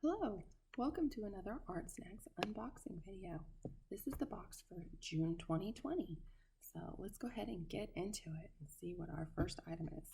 Hello, welcome to another ArtSnacks unboxing video. This is the box for June 2020. So let's go ahead and get into it and see what our first item is.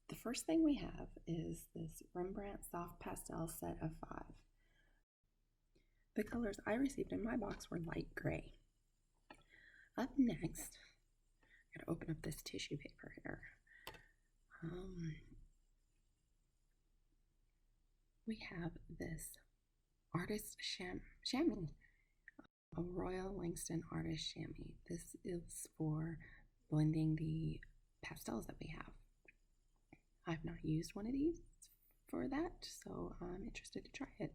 The first thing we have is this Rembrandt Soft Pastel set of 5. The colors I received in my box were light gray. Up next, I'm going to open up this tissue paper here. We have this artist chamois, a Royal Langston artist chamois. This is for blending the pastels that we have. I've not used one of these for that, so I'm interested to try it.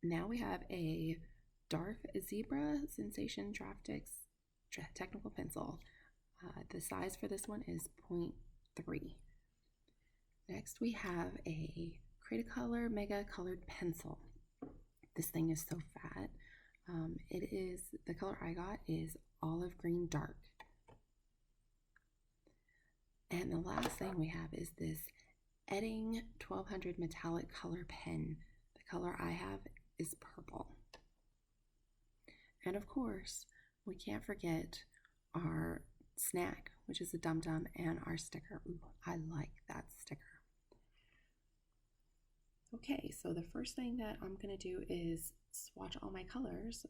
Now we have a Darf Zebra Sensation Draftix technical pencil. The size for this one is 0.3. Next, we have a Cretacolor Mega Colored Pencil. This thing is so fat. The color I got is Olive Green Dark. And the last thing we have is this Edding 1200 Metallic Color Pen. The color I have is purple. And of course, we can't forget our snack, which is a Dum Dum, and our sticker. Ooh, I like that sticker. Okay, so the first thing that I'm going to do is swatch all my colors.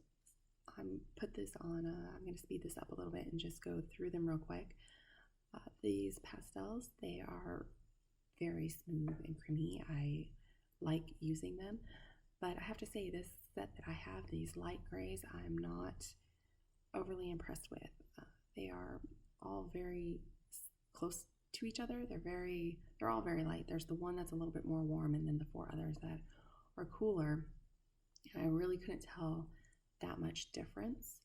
I'm going to speed this up a little bit and just go through them real quick. These pastels, they are very smooth and creamy. I like using them, but I have to say this set that I have, these light grays, I'm not overly impressed with. They are all very close to each other. They're all very light. There's the one that's a little bit more warm, and then the 4 others that are cooler. And I really couldn't tell that much difference.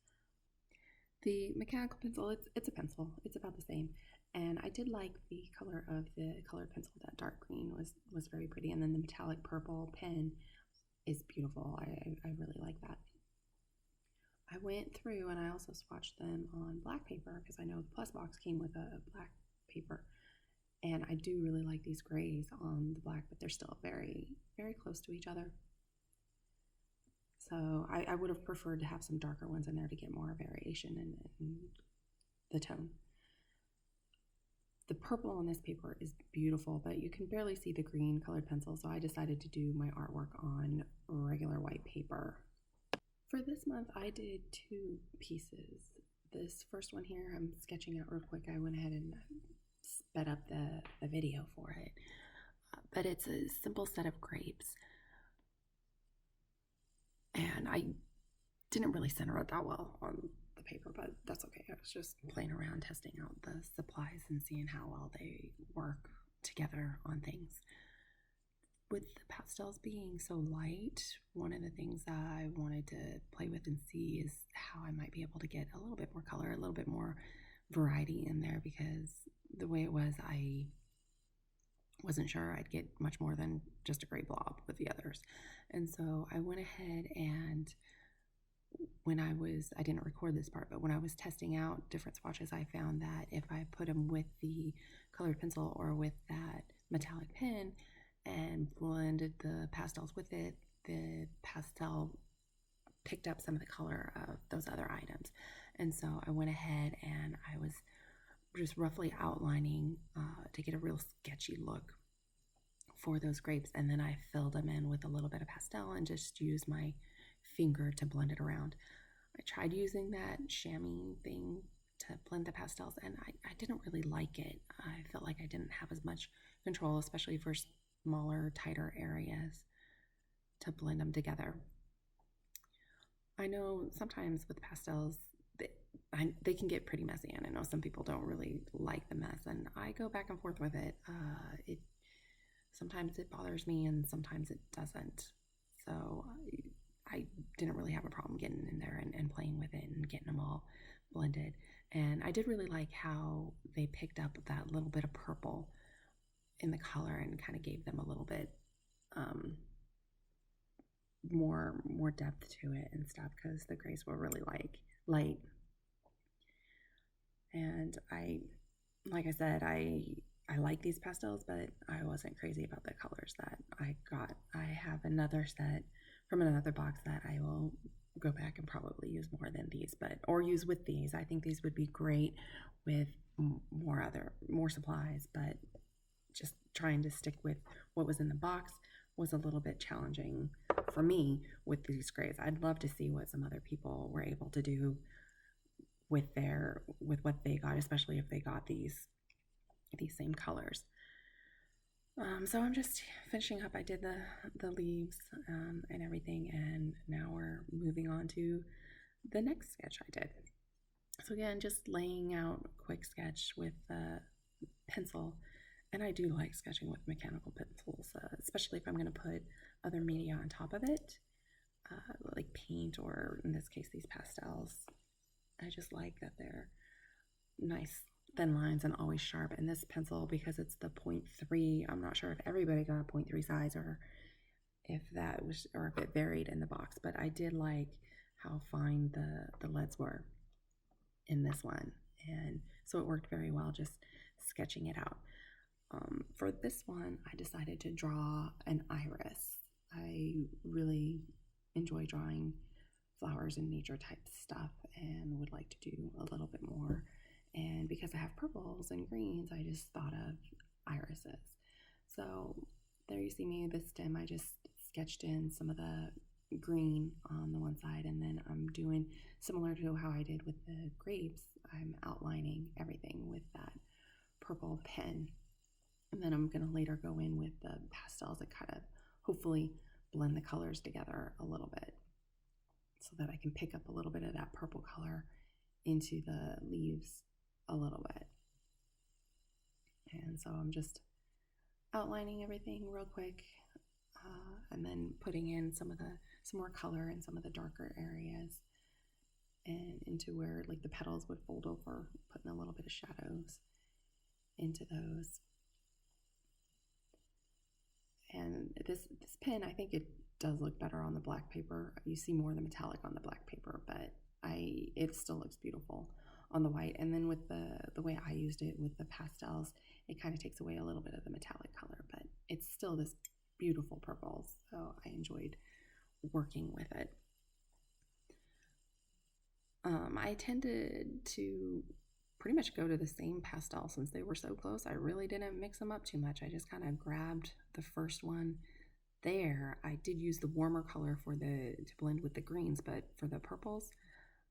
The mechanical pencil, it's a pencil. It's about the same. And I did like the color of the colored pencil. That dark green was very pretty. And then the metallic purple pen is beautiful. I really like that. I went through and I also swatched them on black paper because I know the Plus box came with a black paper. And I do really like these grays on the black, but they're still very, very close to each other. So I would have preferred to have some darker ones in there to get more variation in the tone. The purple on this paper is beautiful, but you can barely see the green colored pencil, so I decided to do my artwork on regular white paper. For this month, I did 2 pieces. This first one here, I'm sketching out real quick. I went ahead and sped up the video for it. But it's a simple set of grapes. And I didn't really center it that well on the paper, but that's okay. I was just playing around, testing out the supplies and seeing how well they work together on things. With the pastels being so light, one of the things that I wanted to play with and see is how I might be able to get a little bit more color, a little bit more variety in there, because the way it was, I wasn't sure I'd get much more than just a gray blob with the others. And so I went ahead and I didn't record this part, but when I was testing out different swatches, I found that if I put them with the colored pencil or with that metallic pen and blended the pastels with it, the pastel picked up some of the color of those other items. And so I went ahead and I was just roughly outlining to get a real sketchy look for those grapes, and then I filled them in with a little bit of pastel and just used my finger to blend it around. I tried using that chamois thing to blend the pastels, and I didn't really like it. I felt like I didn't have as much control, especially for smaller, tighter areas, to blend them together. I know sometimes with pastels, they can get pretty messy, and I know some people don't really like the mess, and I go back and forth with it. Sometimes it bothers me, and sometimes it doesn't. So I didn't really have a problem getting in there and playing with it and getting them all blended. And I did really like how they picked up that little bit of purple in the color and kind of gave them a little bit more depth to it and stuff, because the grays were really light. And like I said, I I like these pastels, but I wasn't crazy about the colors that I got. I have another set from another box that I will go back and probably use more than these, or use with these. I think these would be great with more supplies, but just trying to stick with what was in the box was a little bit challenging for me with these grays. I'd love to see what some other people were able to do with what they got, especially if they got these same colors. So I'm just finishing up. I did the leaves and everything, and now we're moving on to the next sketch I did. So again, just laying out a quick sketch with a pencil, and I do like sketching with mechanical pencils, especially if I'm going to put other media on top of it, like paint, or in this case these pastels. I just like that they're nice thin lines and always sharp. And this pencil, because it's the 0.3, I'm not sure if everybody got a 0.3 size or if it varied in the box, but I did like how fine the leads were in this one, and so it worked very well just sketching it out. For this one, I decided to draw an iris. I really enjoy drawing flowers and nature type stuff and would like to do a little bit more. And because I have purples and greens, I just thought of irises. So there you see me, the stem, I just sketched in some of the green on the one side, and then I'm doing similar to how I did with the grapes. I'm outlining everything with that purple pen. And then I'm going to later go in with the pastels that kind of hopefully blend the colors together a little bit so that I can pick up a little bit of that purple color into the leaves a little bit. And so I'm just outlining everything real quick, and then putting in some more color in some of the darker areas and into where like the petals would fold over, putting a little bit of shadows into those. And this pen, I think it does look better on the black paper. You see more of the metallic on the black paper, but it still looks beautiful on the white. And then with the way I used it with the pastels, it kind of takes away a little bit of the metallic color, but it's still this beautiful purple. So I enjoyed working with it. I tended to pretty much go to the same pastel since they were so close. I really didn't mix them up too much. I just kind of grabbed the first one there. I did use the warmer color to blend with the greens, but for the purples,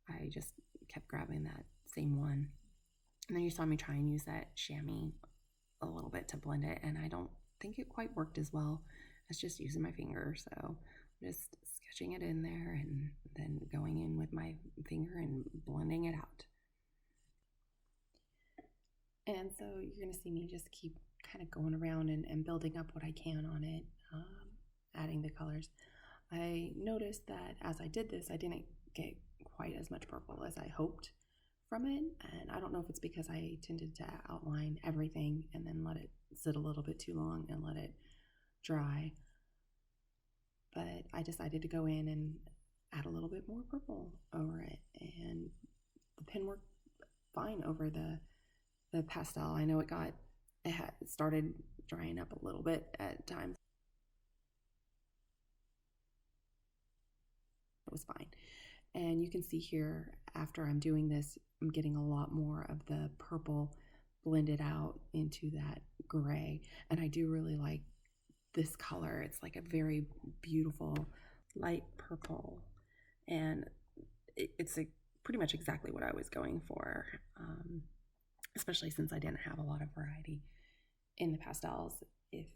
I just kept grabbing that same one. And then you saw me try and use that chamois a little bit to blend it, and I don't think it quite worked as well as just using my finger. So just sketching it in there and then going in with my finger and blending it out. And so you're going to see me just keep kind of going around and building up what I can on it, adding the colors. I noticed that as I did this, I didn't get quite as much purple as I hoped from it. And I don't know if it's because I tended to outline everything and then let it sit a little bit too long and let it dry. But I decided to go in and add a little bit more purple over it. And the pen worked fine over the pastel. I know it started drying up a little bit at times. It was fine. And you can see here, after I'm doing this, I'm getting a lot more of the purple blended out into that gray. And I do really like this color. It's like a very beautiful light purple. And it's pretty much exactly what I was going for. Especially since I didn't have a lot of variety in the pastels. If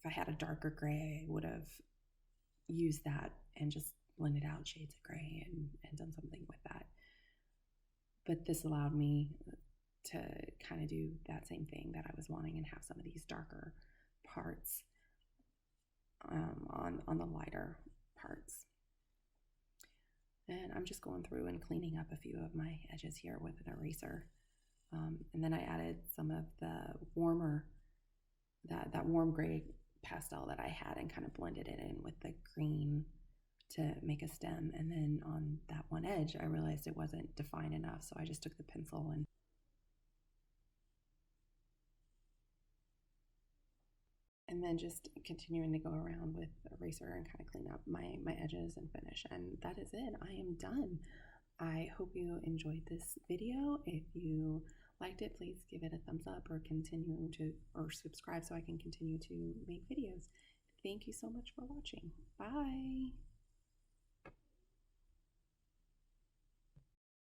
I had a darker gray, I would have used that and just blended out shades of gray and done something with that. But this allowed me to kind of do that same thing that I was wanting and have some of these darker parts on the lighter parts. And I'm just going through and cleaning up a few of my edges here with an eraser. And then I added some of the that warm gray pastel that I had and kind of blended it in with the green to make a stem. And then on that one edge, I realized it wasn't defined enough. So I just took the pencil and then just continuing to go around with eraser and kind of clean up my edges and finish. And that is it. I am done. I hope you enjoyed this video. If you liked it, please give it a thumbs up or subscribe so I can continue to make videos. Thank you so much for watching. Bye.